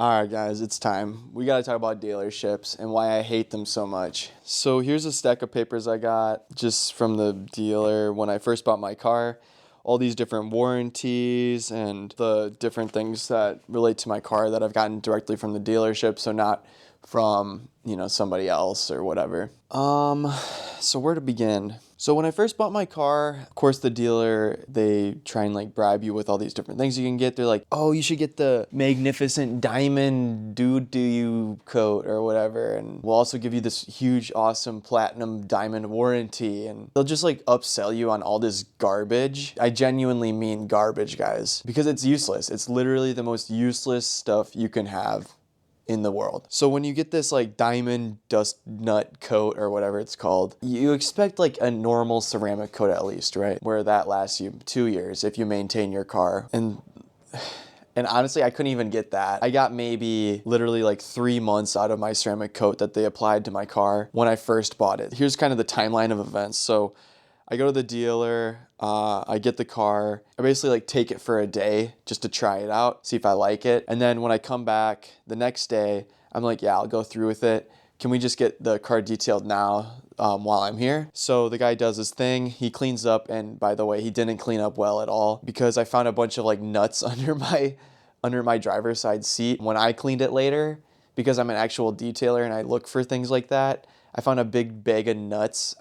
All right, guys, it's time. We got to talk about dealerships and why I hate them so much. So here's a stack of papers I got just from the dealer when I first bought my car. All these different warranties and the different things that relate to my car that I've gotten directly from the dealership, so not from, somebody else or whatever. So where to begin? So when I first bought my car, of course the dealer, they try and like bribe you with all these different things you can get. They're like, oh, you should get the magnificent diamond do you coat or whatever. And we'll also give you this huge, awesome platinum diamond warranty. And they'll just like upsell you on all this garbage. I genuinely mean garbage, guys, because it's useless. It's literally the most useless stuff you can have in the world. So when you get this like diamond dust nut coat or whatever it's called, you expect like a normal ceramic coat at least, right? Where that lasts you 2 years if you maintain your car. And honestly, I couldn't even get that. I got maybe literally like 3 months out of my ceramic coat that they applied to my car when I first bought it. Here's kind of the timeline of events. So I go to the dealer, I get the car, I basically like take it for a day just to try it out, see if I like it. And then when I come back the next day, I'm like, yeah, I'll go through with it. Can we just get the car detailed now while I'm here? So the guy does his thing, he cleans up, and by the way, he didn't clean up well at all because I found a bunch of like nuts under my driver's side seat. When I cleaned it later, because I'm an actual detailer and I look for things like that, I found a big bag of nuts.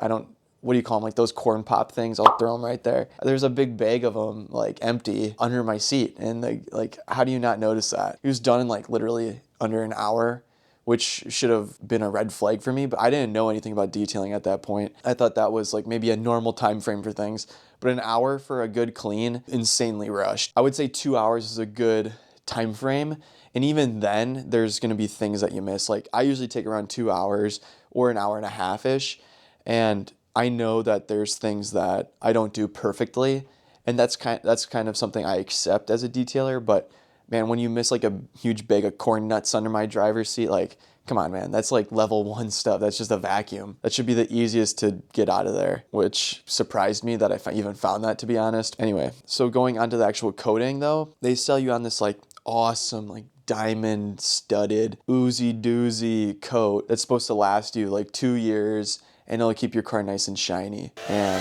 What do you call them? Like those corn pop things. I'll throw them right there. There's a big bag of them like empty under my seat. And like, how do you not notice that? It was done in like literally under an hour, which should have been a red flag for me, but I didn't know anything about detailing at that point. I thought that was like maybe a normal time frame for things, but an hour for a good clean, insanely rushed. I would say 2 hours is a good time frame. And even then there's going to be things that you miss. Like I usually take around 2 hours or an hour and a half-ish. And I know that there's things that I don't do perfectly, and that's kind of something I accept as a detailer. But man, when you miss like a huge bag of corn nuts under my driver's seat, like, come on, man, that's like level 1 stuff. That's just a vacuum. That should be the easiest to get out of there, which surprised me that I even found that, to be honest. Anyway, so going on to the actual coating though, they sell you on this like awesome, like diamond studded, oozy doozy coat that's supposed to last you like 2 years and it'll keep your car nice and shiny. And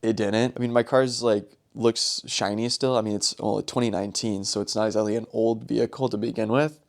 it didn't. I mean, my car's like looks shiny still. I mean, it's 2019, so it's not exactly an old vehicle to begin with.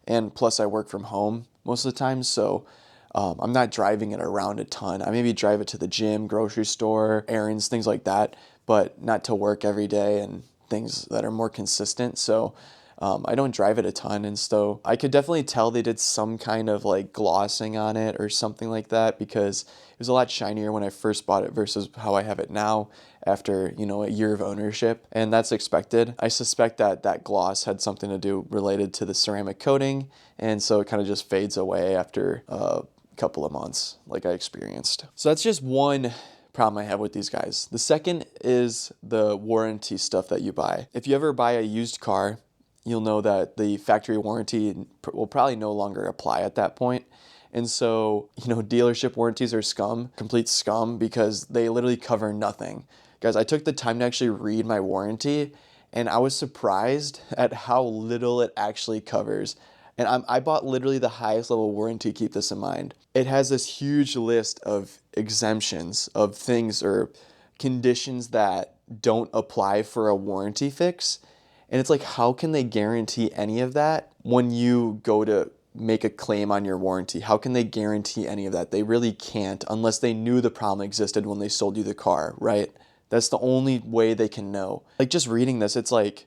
And plus I work from home most of the time, so I'm not driving it around a ton. I maybe drive it to the gym, grocery store, errands, things like that, but not to work every day and things that are more consistent. So I don't drive it a ton, and so I could definitely tell they did some kind of like glossing on it or something like that, because it was a lot shinier when I first bought it versus how I have it now after, a year of ownership, and that's expected. I suspect that that gloss had something to do related to the ceramic coating, and so it kind of just fades away after a couple of months like I experienced. So that's just one problem I have with these guys. The second is the warranty stuff that you buy. If you ever buy a used car, you'll know that the factory warranty will probably no longer apply at that point. And so, dealership warranties are scum, complete scum, because they literally cover nothing. Guys, I took the time to actually read my warranty, and I was surprised at how little it actually covers. And I bought literally the highest level warranty, keep this in mind. It has this huge list of exemptions of things or conditions that don't apply for a warranty fix. And it's like, how can they guarantee any of that when you go to make a claim on your warranty? How can they guarantee any of that? They really can't, unless they knew the problem existed when they sold you the car, right? That's the only way they can know. Like, just reading this, it's like,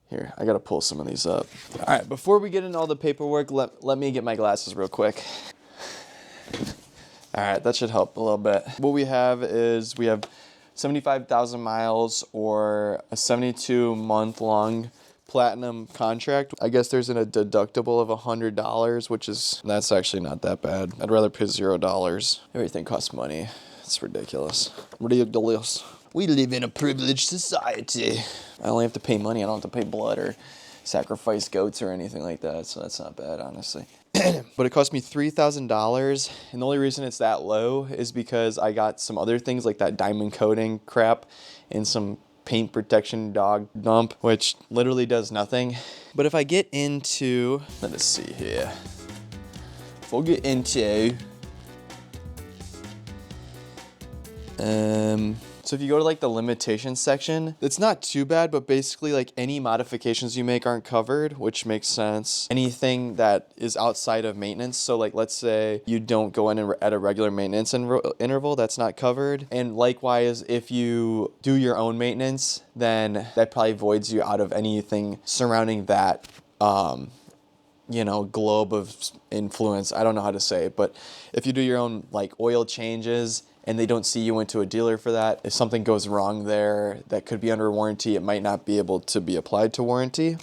here, I gotta pull some of these up. All right, before we get into all the paperwork, let me get my glasses real quick. All right, that should help a little bit. What we have 75,000 miles or a 72-month long platinum contract. I guess there's a deductible of $100, that's actually not that bad. I'd rather pay $0. Everything costs money. It's ridiculous. Ridiculous. We live in a privileged society. I only have to pay money. I don't have to pay blood or sacrifice goats or anything like that, so that's not bad, honestly. But it cost me $3,000, and the only reason it's that low is because I got some other things like that diamond coating crap and some paint protection dog dump, which literally does nothing. But if I get into, let us see here. If we'll get into, so if you go to like the limitations section, it's not too bad, but basically like any modifications you make aren't covered, which makes sense. Anything that is outside of maintenance, so like let's say you don't go in at a regular maintenance interval, that's not covered. And likewise, if you do your own maintenance, then that probably voids you out of anything surrounding that globe of influence. I don't know how to say it, but if you do your own like oil changes and they don't see you into a dealer for that, if something goes wrong there that could be under warranty, it might not be able to be applied to warranty.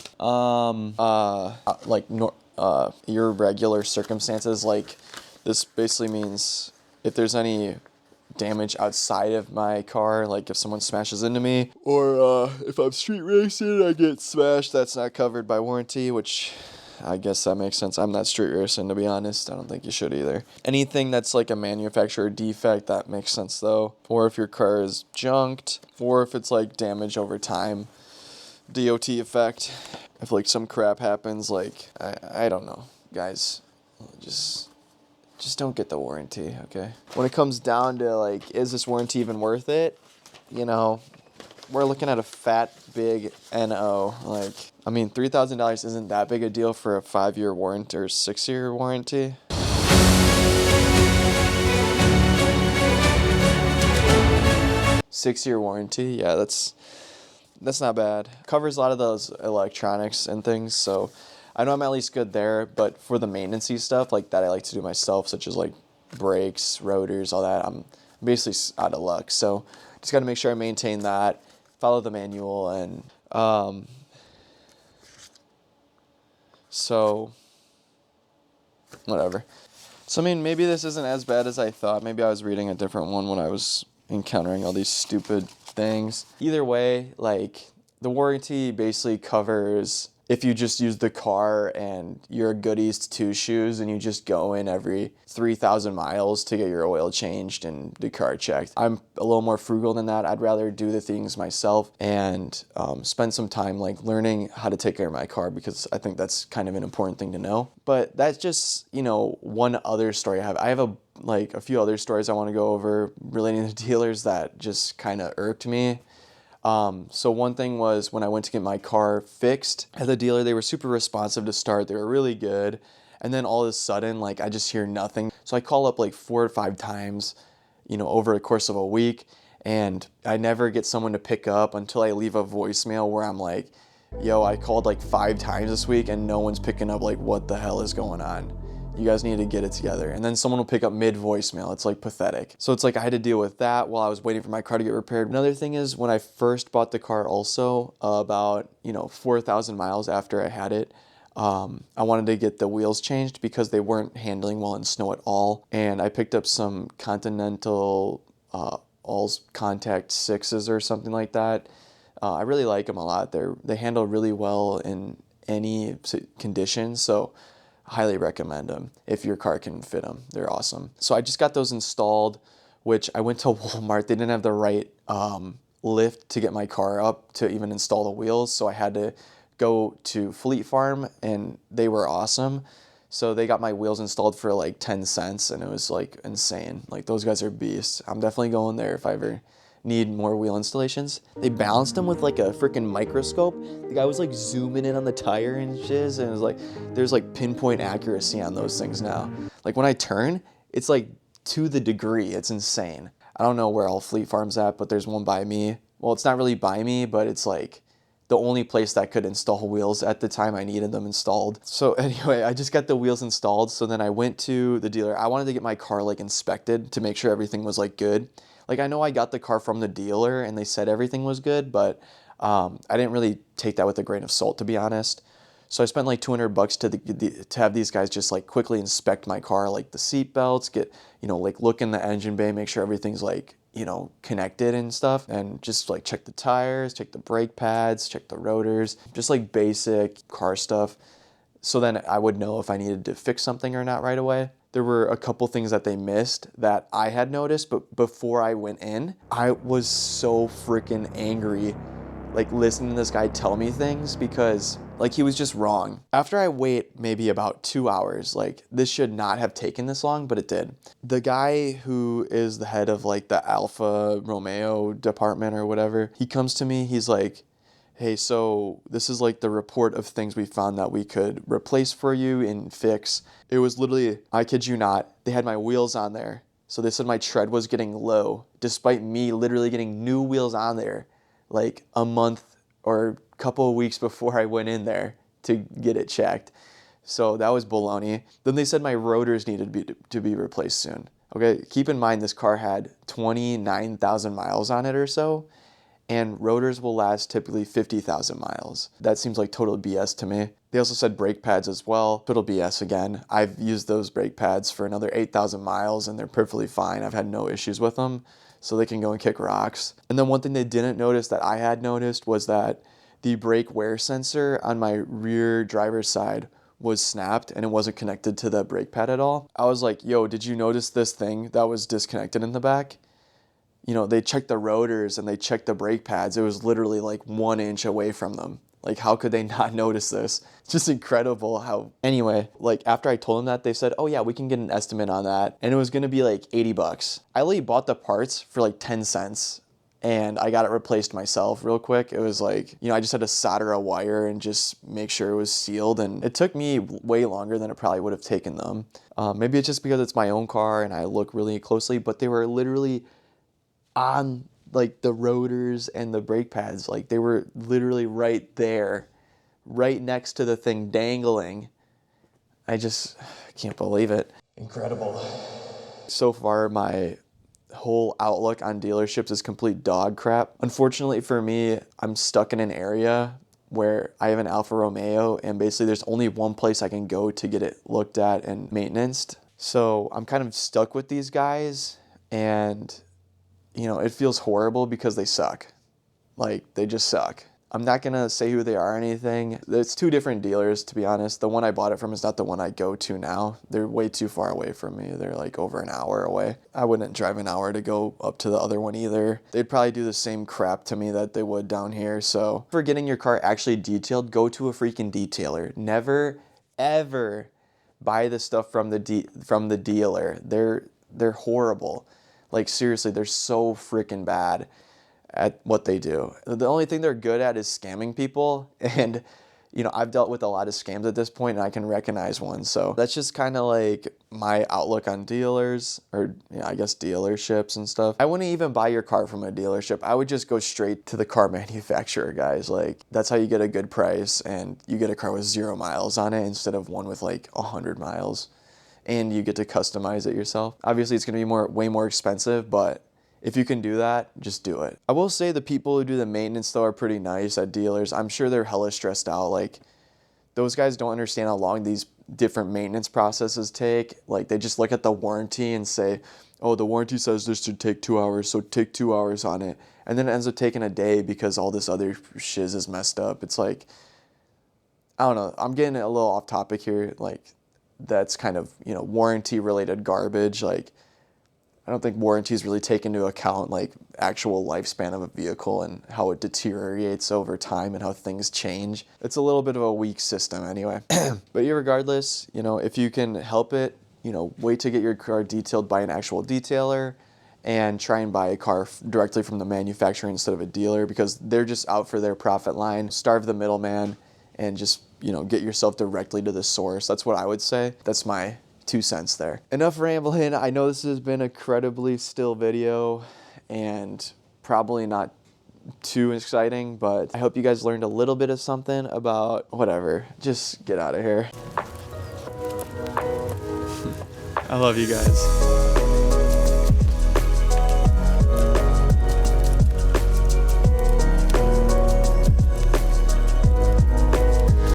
Irregular circumstances, like this basically means if there's any damage outside of my car, like if someone smashes into me, or if I'm street racing, I get smashed, that's not covered by warranty, which I guess that makes sense. I'm not street racing, to be honest. I don't think you should either. Anything that's like a manufacturer defect, that makes sense though. Or if your car is junked, or if it's like damage over time, DOT effect. If like some crap happens, like I don't know, guys, just don't get the warranty, okay? When it comes down to like, is this warranty even worth it? We're looking at a fat, big NO. Like, I mean, $3,000 isn't that big a deal for a 5-year warranty or 6-year warranty. 6-year warranty, yeah, that's not bad. Covers a lot of those electronics and things, so I know I'm at least good there. But for the maintenance-y stuff like that I like to do myself, such as like brakes, rotors, all that, I'm basically out of luck. So just got to make sure I maintain that, follow the manual, and so whatever. So I mean, maybe this isn't as bad as I thought. Maybe I was reading a different one when I was encountering all these stupid things. Either way, like the warranty basically covers if you just use the car and you're a goodies two shoes and you just go in every 3,000 miles to get your oil changed and the car checked. I'm a little more frugal than that. I'd rather do the things myself and spend some time like learning how to take care of my car, because I think that's kind of an important thing to know. But that's just, one other story I have. I have a few other stories I want to go over relating to dealers that just kind of irked me. So one thing was when I went to get my car fixed at the dealer, they were super responsive to start. They were really good. And then all of a sudden, like I just hear nothing. So I call up like 4 or 5 times, over the course of a week, and I never get someone to pick up until I leave a voicemail where I'm like, yo, I called like 5 times this week and no one's picking up. Like, what the hell is going on? You guys need to get it together. And then someone will pick up mid voicemail. It's like pathetic. So it's like I had to deal with that while I was waiting for my car to get repaired. Another thing is when I first bought the car also, about 4,000 miles after I had it, I wanted to get the wheels changed because they weren't handling well in snow at all. And I picked up some Continental All Contact 6s or something like that. I really like them a lot. They handle really well in any condition. So highly recommend them if your car can fit them. They're awesome. So I just got those installed, which I went to Walmart. They didn't have the right lift to get my car up to even install the wheels. So I had to go to Fleet Farm, and they were awesome. So they got my wheels installed for like 10 cents, and it was like insane. Like those guys are beasts. I'm definitely going there if I ever need more wheel installations. They balanced them with like a freaking microscope. The guy was like zooming in on the tire and shiz, and it was like there's like pinpoint accuracy on those things now. Like when I turn, it's like to the degree. It's insane. I don't know where all Fleet Farm's at, but there's one by me. Well, it's not really by me, but it's like the only place that could install wheels at the time I needed them installed. So anyway, I just got the wheels installed. So then I went to the dealer. I wanted to get my car like inspected to make sure everything was like good. Like I know I got the car from the dealer and they said everything was good, but I didn't really take that with a grain of salt, to be honest. So I spent like $200 to have these guys just like quickly inspect my car, like the seat belts, get, like look in the engine bay, make sure everything's like, connected and stuff, and just like check the tires, check the brake pads, check the rotors, just like basic car stuff. So then I would know if I needed to fix something or not right away. there were a couple things that they missed that I had noticed, but before I went in, I was so freaking angry, like listening to this guy tell me things because like he was just wrong. After I wait maybe about 2 hours, like this should not have taken this long, but it did. The guy who is the head of like the Alfa Romeo department or whatever, he comes to me, he's like, hey, so this is like the report of things we found that we could replace for you and fix. It was literally, I kid you not, they had my wheels on there. So they said my tread was getting low, despite me literally getting new wheels on there like a month or a couple of weeks before I went in there to get it checked. So that was baloney. Then they said my rotors needed to be replaced soon. Okay, keep in mind this car had 29,000 miles on it or so, and rotors will last typically 50,000 miles. That seems like total BS to me. They also said brake pads as well. Total BS again. I've used those brake pads for another 8,000 miles and they're perfectly fine. I've had no issues with them, so they can go and kick rocks. And then one thing they didn't notice that I had noticed was that the brake wear sensor on my rear driver's side was snapped and it wasn't connected to the brake pad at all. I was like, yo, did you notice this thing that was disconnected in the back? You know, they checked the rotors and they checked the brake pads. It was literally like 1 inch away from them. Like, how could they not notice this? It's just incredible how, anyway, like after I told them that, they said, oh yeah, we can get an estimate on that. And it was gonna be like 80 bucks. I literally bought the parts for like 10 cents and I got it replaced myself real quick. It was like, you know, I just had to solder a wire and just make sure it was sealed. And it took me way longer than it probably would have taken them. Maybe it's just because it's my own car and I look really closely, but they were literally on like the rotors and the brake pads. Like they were literally right there, right next to the thing dangling. I just can't believe it. Incredible. So far, my whole outlook on dealerships is complete dog crap. Unfortunately for me, I'm stuck in an area where I have an Alfa Romeo and basically there's only one place I can go to get it looked at and maintained. So I'm kind of stuck with these guys and you know, it feels horrible because they suck. Like, they just suck. I'm not gonna say who they are or anything. It's two different dealers, to be honest. The one I bought it from is not the one I go to now. They're way too far away from me. They're like over an hour away. I wouldn't drive an hour to go up to the other one either. They'd probably do the same crap to me that they would down here. So for getting your car actually detailed, go to a freaking detailer. Never, ever buy the stuff from the dealer. They're horrible. Like seriously, they're so freaking bad at what they do. The only thing they're good at is scamming people. And, you know, I've dealt with a lot of scams at this point and I can recognize one. So that's just kind of like my outlook on dealers or, you know, I guess dealerships and stuff. I wouldn't even buy your car from a dealership. I would just go straight to the car manufacturer, guys. Like that's how you get a good price and you get a car with 0 miles on it instead of one with like 100 miles. And you get to customize it yourself. Obviously, it's gonna be way more expensive, but if you can do that, just do it. I will say the people who do the maintenance though are pretty nice at dealers. I'm sure they're hella stressed out. Like those guys don't understand how long these different maintenance processes take. Like they just look at the warranty and say, oh, the warranty says this should take 2 hours, so take 2 hours on it. And then it ends up taking a day because all this other shiz is messed up. It's like, I don't know, I'm getting a little off topic here. Like, that's kind of, you know, warranty related garbage. Like I don't think warranties really take into account like actual lifespan of a vehicle and how it deteriorates over time and how things change. It's a little bit of a weak system anyway. But regardless, you know, if you can help it, you know, wait to get your car detailed by an actual detailer and try and buy a car directly from the manufacturer instead of a dealer because they're just out for their profit line. Starve the middleman and just, you know, get yourself directly to the source. That's what I would say. That's my 2 cents there. Enough rambling. I know this has been a incredibly still video and probably not too exciting, but I hope you guys learned a little bit of something about whatever. Just get out of here. I love you guys.